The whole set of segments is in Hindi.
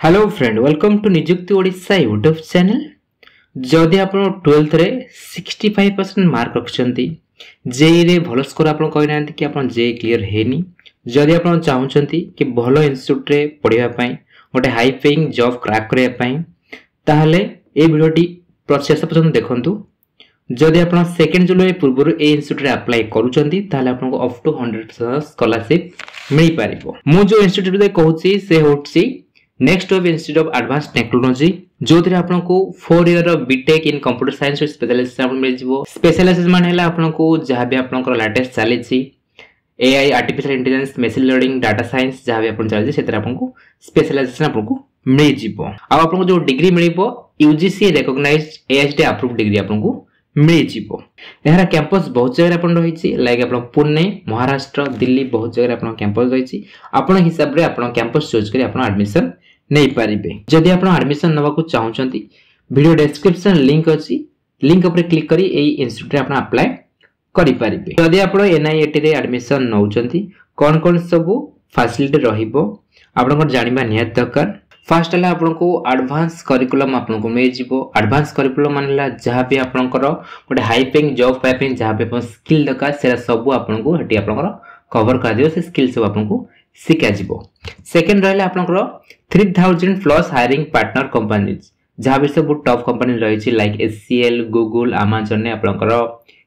Hello friend welcome to Nijukti Odisha YouTube channel. जदि आप 12th रे 65% मार्क रखिछंती जेई रे भलो स्कोर आप कहि नांती कि आप जेई क्लियर हेनी, जदि आप चाहउछंती कि भलो इंस्टीट्यूट रे पढिबा पई गोटे हाई पेइंग जॉब क्रैक करिया पई ताहले ए वीडियोटी प्रोसेस पर्यंत देखंतु। जदि आप 2 जुलाई पूर्व ए इंस्टीट्यूट रे अप्लाई करूछंती ताहले आपको अप टू 100% स्कॉलरशिप मिल पारिबो। मु जो इंस्टीट्यूट रे कहूची से होची next web institute of advance technology, जो थी आपको 4 year of BTech in computer science specialization मिल जिवो। स्पेशलाइजेशन माने हला आपको जहां भी आपनकर लेटेस्ट चली AI artificial intelligence machine learning data science जहां भी आपन चली सेतरा आपको स्पेशलाइजेशन आपको मिल जिवो। आ आपको जो डिग्री मिलिबो UGC recognised AHD approved degree आपको मिल जिवो। एहरा कैंपस बहुत जगह आपन रहिछि, लाइक आपन पुणे महाराष्ट्र दिल्ली बहुत जगह आपन कैंपस रहिछि। आपन हिसाब रे आपन कैंपस चूज करी आपन एडमिशन नहीं पारिबे। जदि आप एडमिशन नवा को चाहउछंती वीडियो डिस्क्रिप्शन लिंक अछि, लिंक ऊपर क्लिक करी एई इंस्टीट्यूट रे आपण अप्लाई करि पारिबे। जदि आपण एनआईएटी रे एडमिशन नउछंती कोन सब फैसिलिटी रहिबो आपन जानिबा नियत दरकार। फर्स्ट हला आपनको एडवांस करिकुलम आपनको मिल जिवो। एडवांस करिकुलम मानला जहां भी आपनकर गोटे हाई पेइंग जॉब पाइ पे जहां भी आपन स्किल दरकार सेरा सब आपनको हटी आपनकर कवर कर दियो, से स्किल सब आपनको सिखा जिवो। सेकंड रहला आपनकर 3000 प्लस हायरिंग पार्टनर कंपनीज जहां भी सब टॉप कंपनी रही छी, लाइक एचसीएल गूगल अमेज़न ने आपनकर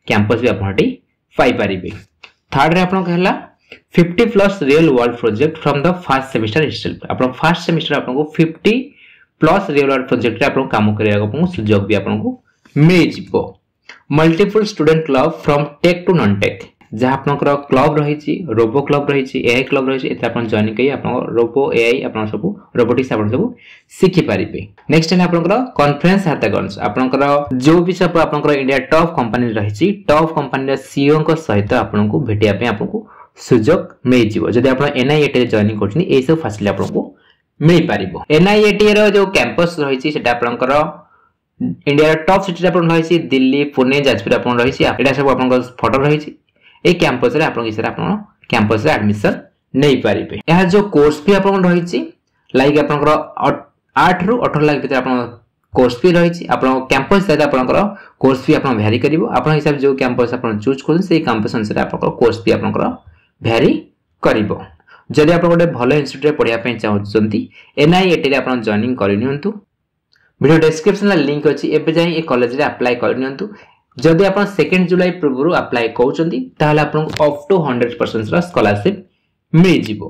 कैंपस भी आपन हटी पाई परिबे। थर्ड रे आपन कहला 50 plus real world project from the first semester itself. आपन फर्स्ट सेमेस्टर आपन को 50 प्लस रियल वर्ल्ड प्रोजेक्ट रे आपन काम करिया को सुयोग भी आपन को मिल जिवो। Multiple student club from tech to non tech जहां आपनकर क्लब रही छी, रोबो क्लब रही छी, एआई क्लब रही छी, एते आपन जॉइन कई आपन रोबो एआई आपन सब रोबोटिक्स आपन सब सिखि पारिबे। नेक्स्ट है आपनकर कॉन्फ्रेंस हैकाथॉन्स। आपनकर जो भी सब आपनकर इंडिया टॉप कंपनी रही छी, टॉप कंपनी रे सीईओ को सहित आपन को भेटिया पे आपन को सुयोग मिल जिवो। जदि आपन एनआईएटी रे जॉइन करछनी ए सब फैसिलिटी आपन को मिल पारिबो। एनआईएटी रो जो कैंपस रही छी सेटा आपनकर इंडिया टॉप सिटी आपन रही छी, दिल्ली पुणे जाजपुर आपन रही छी। एटा सब आपनकर फोटो रही छी। ए कैंपस रे आपन किसरा आपन कैंपस रे एडमिशन नहीं पारिबे। एहा जो कोर्स भी आपन रही छी, लाइक आपनकर 8 रु 18 लाख भीतर आपन कोर्स भी रही छी। आपन कैंपस से आपनकर कोर्स भी आपन वेरी करिवो। आपन हिसाब जो कैंपस आपन चूज करन से कैंपस अनुसार आपन कोर्स भी आपनकर वेरी करिवो। जदि आपन गोटे भलो इंस्टीट्यूट रे पढिया पे चाहउछंती एनआईएटी रे आपन जॉइनिंग करिनियंतु। वीडियो डिस्क्रिप्शन ला लिंक अछि, एबे जाई ए कॉलेज रे अप्लाई करिनियंतु। जदि आप 2 जुलाई पूर्व अप्लाई करूछंती ताहले आपन अप टू 100% स्कॉलरशिप मिल जिवो।